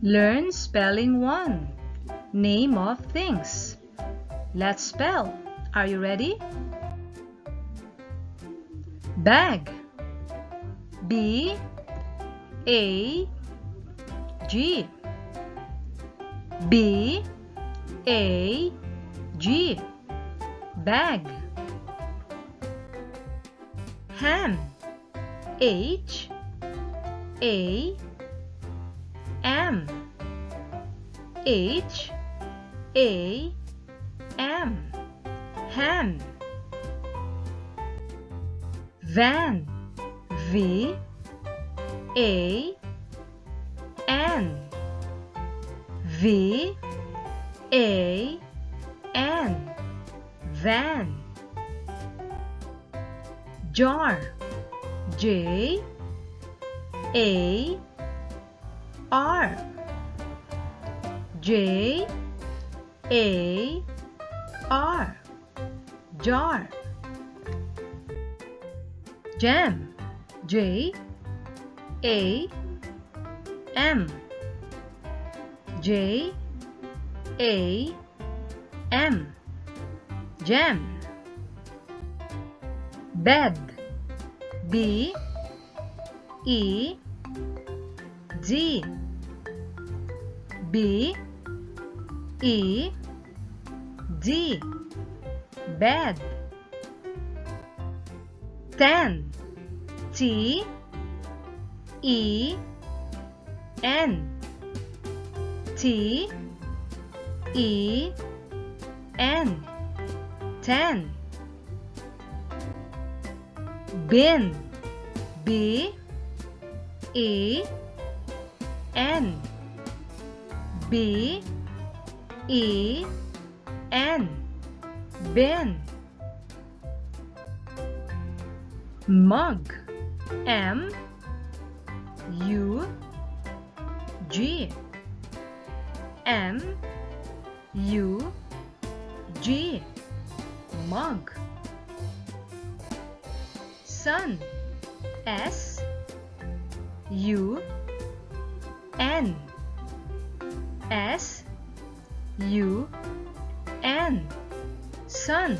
Learn spelling 1. Name of things. Let's spell. Are you ready? Bag. B A G. B A G. Bag. Ham. H A M. H A M. Ham. Van. V A N. V A N. Van. Jar. J A R. J A R. Jar. Jam. J A M. J A M. Jam. Bed. B E D. B E D. Bed. Tan. T E N. T E N. Tan. Bin. B E N. B E N. Bin. Mug. M U G. M U G. Mug. Sun. S U N. S U N. Sun.